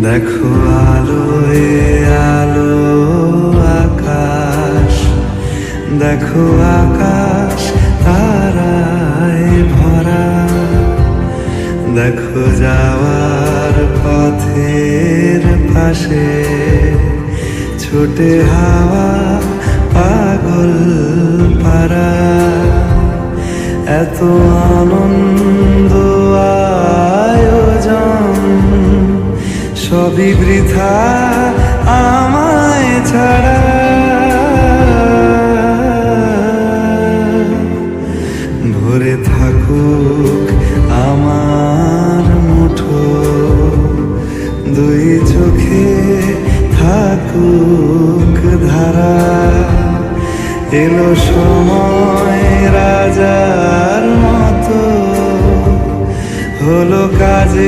দেখো আলোয় আলো আকাশ, দেখো আকাশ তারায় ভরা, দেখো যাওয়ার পথের পাশে ছোটে হাওয়া পাগল পারা। এত আনন্দ আয়োজন সবই বৃথা আমায় ছাড়া। ভরে থাকুক আমার মুঠো, দুই চোখে থাকুক ধারা। এলো সময় রাজার মতো, হলো কাজে